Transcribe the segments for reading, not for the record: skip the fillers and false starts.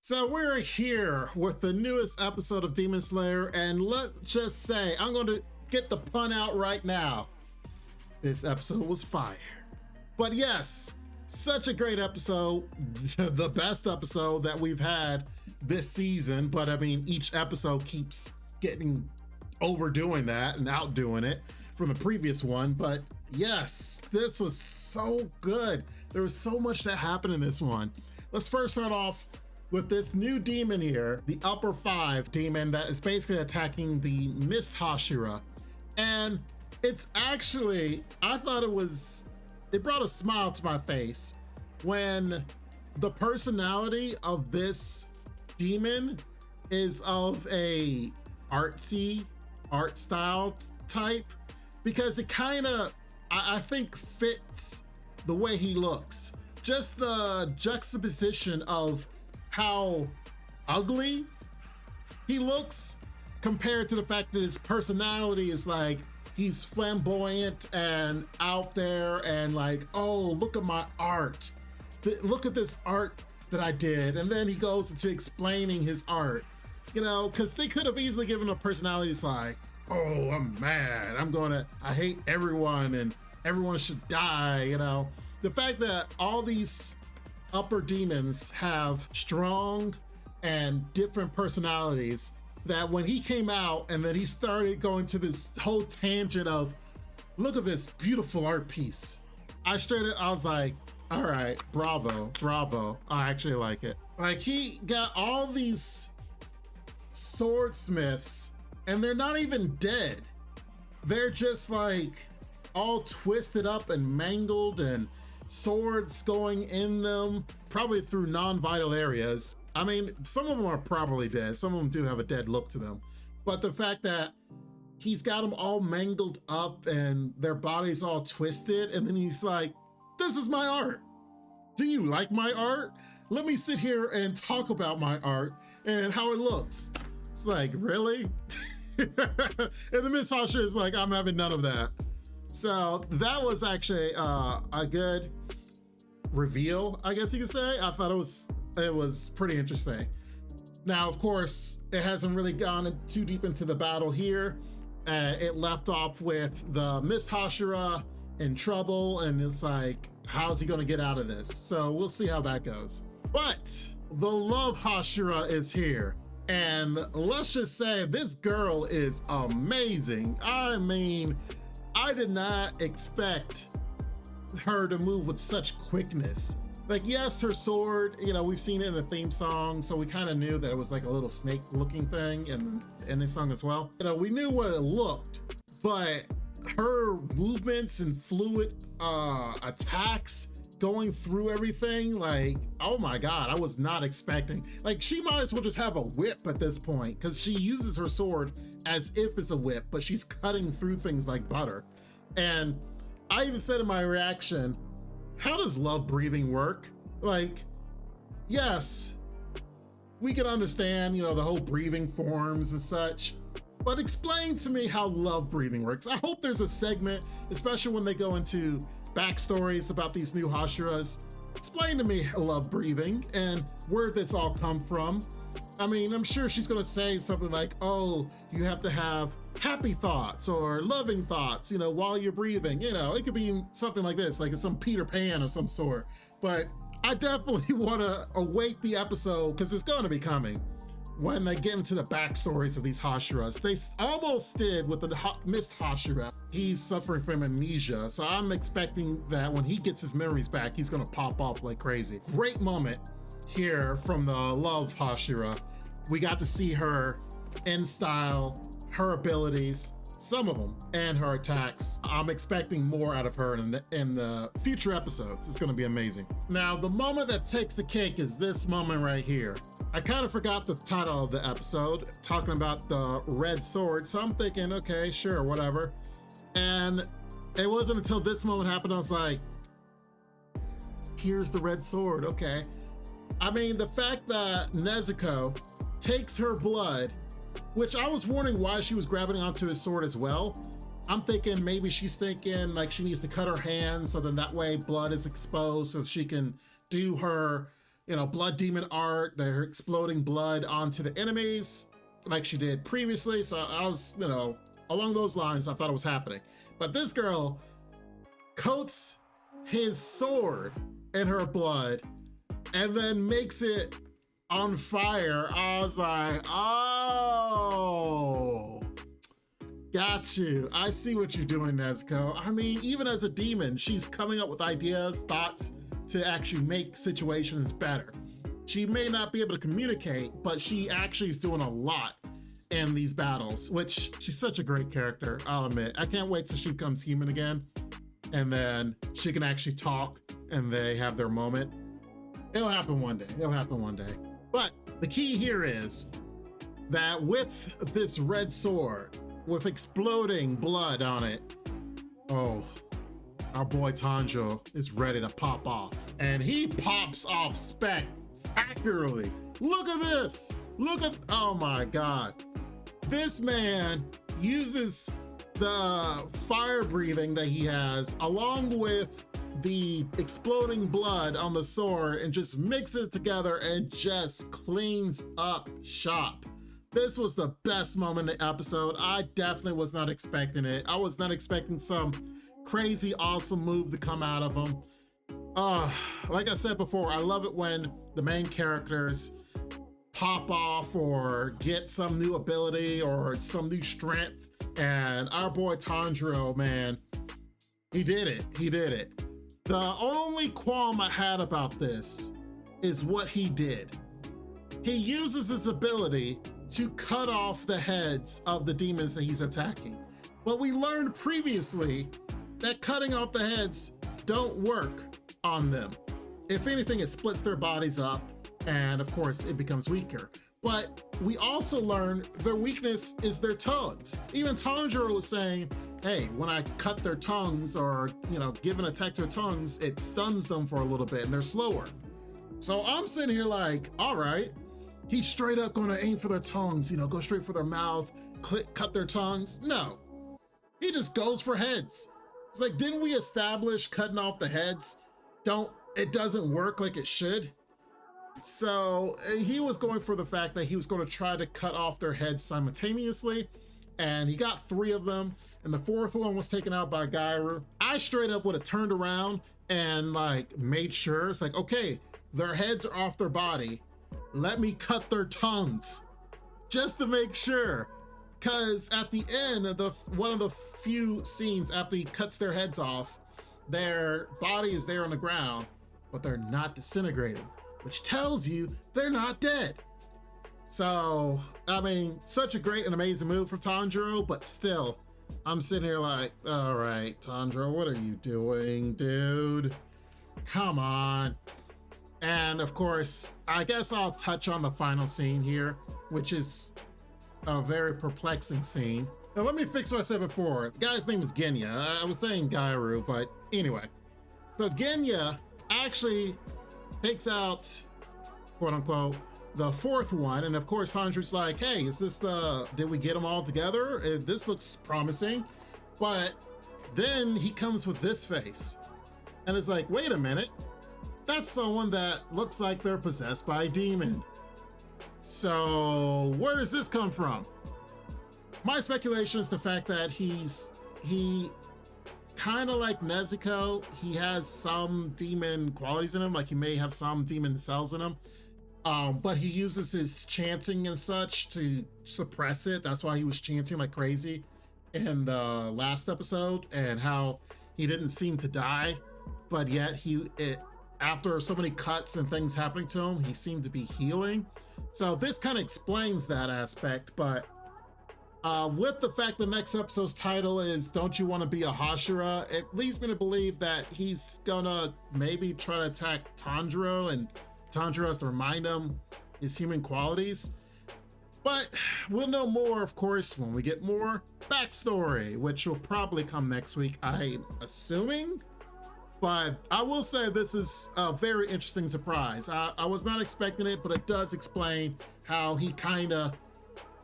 So we're here with the newest episode of Demon Slayer, and let's just say, I'm going to get the pun out right now. This episode was fire. But yes, such a great episode, the best episode that we've had this season, but I mean, each episode keeps getting overdoing that and outdoing it from the previous one. But yes, this was so good. There was so much that happened in this one. Let's first start off with this new demon here, the Upper 5 demon that is basically attacking the Mist Hashira. And it's actually, I thought it brought a smile to my face when the personality of this demon is of a artsy art style type, because it kind of, I think, fits the way he looks. Just the juxtaposition of how ugly he looks compared to the fact that his personality is like, he's flamboyant and out there and like, oh, look at my art. Look at this art that I did. And then he goes into explaining his art, you know, because they could have easily given a personality that's like, oh, I'm mad. I hate everyone and everyone should die, you know. The fact that all these upper demons have strong and different personalities, that when he came out and then he started going to this whole tangent of, look at this beautiful art piece, I was like, all right, bravo. I actually like it. Like, he got all these swordsmiths and they're not even dead. They're just like all twisted up and mangled and swords going in them, probably through non-vital areas. I mean, some of them are probably dead. Some of them do have a dead look to them. But the fact that he's got them all mangled up and their bodies all twisted, and then he's like, this is my art. Do you like my art? Let me sit here and talk about my art and how it looks. It's like, really? And the Miss Hashira is like, I'm having none of that. So that was actually a good reveal, I guess you could say. I thought it was pretty interesting. Now, of course, it hasn't really gone too deep into the battle here. It left off with the Mist Hashira in trouble, and it's like, how's he gonna get out of this? So we'll see how that goes. But the Love Hashira is here. And let's just say this girl is amazing. I mean, I did not expect her to move with such quickness. Like, yes, her sword, you know, we've seen it in a theme song, so we kind of knew that it was like a little snake looking thing in this song as well. You know, we knew what it looked, but her movements and fluid attacks going through everything, like, oh my God, I was not expecting. Like, she might as well just have a whip at this point, because she uses her sword as if it's a whip, but she's cutting through things like butter. And I even said in my reaction, how does love breathing work? Like, yes, we can understand, you know, the whole breathing forms and such, but explain to me how love breathing works. I hope there's a segment, especially when they go into backstories about these new Hashiras. Explain to me love breathing and where this all come from. I mean, I'm sure she's gonna say something like, oh, you have to have happy thoughts or loving thoughts, you know, while you're breathing. You know, it could be something like this, like it's some Peter Pan of some sort. But I definitely wanna await the episode, because it's gonna be coming, when they get into the backstories of these Hashiras. They almost did with the Mist Hashira. He's suffering from amnesia, so I'm expecting that when he gets his memories back, he's gonna pop off like crazy. Great moment here from the Love Hashira. We got to see her in style, her abilities, some of them, and her attacks. I'm expecting more out of her in the future episodes. It's gonna be amazing. Now, the moment that takes the cake is this moment right here. I kind of forgot the title of the episode, talking about the red sword, so I'm thinking, okay, sure, whatever. And it wasn't until this moment happened, I was like, here's the red sword, okay. I mean, the fact that Nezuko takes her blood, which I was wondering why she was grabbing onto his sword as well. I'm thinking maybe she's thinking like she needs to cut her hands so then that way blood is exposed so she can do her blood demon art. They're exploding blood onto the enemies like she did previously. So I was, along those lines, I thought it was happening. But this girl coats his sword in her blood and then makes it on fire. I was like, oh, got you. I see what you're doing, Nezuko. I mean, even as a demon, she's coming up with ideas, thoughts to actually make situations better. She may not be able to communicate, but she actually is doing a lot in these battles, which she's such a great character, I'll admit. I can't wait till she becomes human again, and then she can actually talk and they have their moment. It'll happen one day. It'll happen one day. But the key here is that with this red sword, with exploding blood on it, oh, our boy Tanjiro is ready to pop off. And he pops off spectacularly. Look at this. Oh my God. This man uses the fire breathing that he has along with the exploding blood on the sword and just mix it together and just cleans up shop. This was the best moment in the episode. I definitely was not expecting it. I was not expecting some crazy awesome move to come out of him. Like I said before, I love it when the main characters pop off or get some new ability or some new strength. And our boy Tanjiro, man, he did it. He did it. The only qualm I had about this is what he did. He uses his ability to cut off the heads of the demons that he's attacking. But we learned previously that cutting off the heads don't work on them. If anything, it splits their bodies up, and of course it becomes weaker. But we also learned their weakness is their tongues. Even Tanjiro was saying, hey, when I cut their tongues or, give an attack to their tongues, it stuns them for a little bit and they're slower. So I'm sitting here like, all right, he's straight up gonna aim for their tongues, go straight for their mouth, cut their tongues. No, he just goes for heads. It's like, didn't we establish cutting off the heads? It doesn't work like it should. So he was going for the fact that he was going to try to cut off their heads simultaneously, and he got 3 of them, and the 4th one was taken out by Gairu. I straight up would have turned around and made sure, it's like, okay, their heads are off their body. Let me cut their tongues just to make sure. Because at the end of one of the few scenes after he cuts their heads off, their body is there on the ground, but they're not disintegrating, which tells you they're not dead. So, I mean, such a great and amazing move from Tanjiro, but still, I'm sitting here like, all right, Tanjiro, what are you doing, dude? Come on. And of course, I guess I'll touch on the final scene here, which is a very perplexing scene. Now, let me fix what I said before. The guy's name is Genya. I was saying Gairu, but anyway. So Genya actually takes out, quote unquote, the 4th one. And of course, Tanjiro's like, hey, is this did we get them all together? This looks promising. But then he comes with this face. And it's like, wait a minute. That's someone that looks like they're possessed by a demon. So where does this come from? My speculation is the fact that he kind of like Nezuko, he has some demon qualities in him, like he may have some demon cells in him, but he uses his chanting and such to suppress it. That's why he was chanting like crazy in the last episode, and how he didn't seem to die, but yet after so many cuts and things happening to him, he seemed to be healing. So this kind of explains that aspect, but with the fact the next episode's title is Don't You Want to Be a Hashira, it leads me to believe that he's gonna maybe try to attack Tanjiro, and Tanjiro has to remind him his human qualities. But we'll know more, of course, when we get more backstory, which will probably come next week, I'm assuming. But I will say this is a very interesting surprise. I was not expecting it, but it does explain how he kind of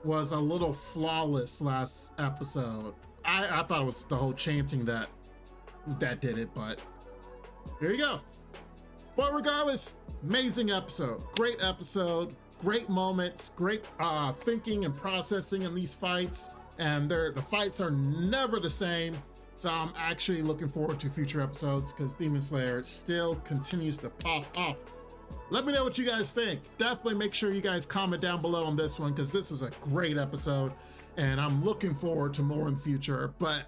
was a little flawless last episode. I thought it was the whole chanting that did it, but here you go. But regardless, amazing episode, great moments, great thinking and processing in these fights, and the fights are never the same. So I'm actually looking forward to future episodes because Demon Slayer still continues to pop off. Let me know what you guys think. Definitely make sure you guys comment down below on this one because this was a great episode and I'm looking forward to more in the future. But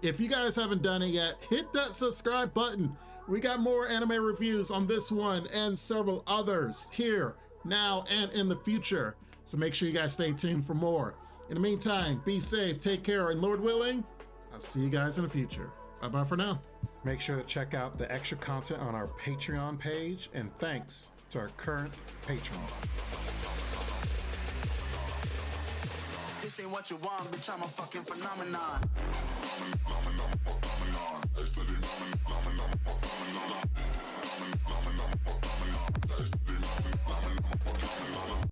if you guys haven't done it yet, hit that subscribe button. We got more anime reviews on this one and several others here, now, and in the future. So make sure you guys stay tuned for more. In the meantime, be safe, take care, and Lord willing, I'll see you guys in the future. Bye-bye for now. Make sure to check out the extra content on our Patreon page, and thanks to our current patrons. This ain't what you want, bitch, I'm a fucking phenomenon.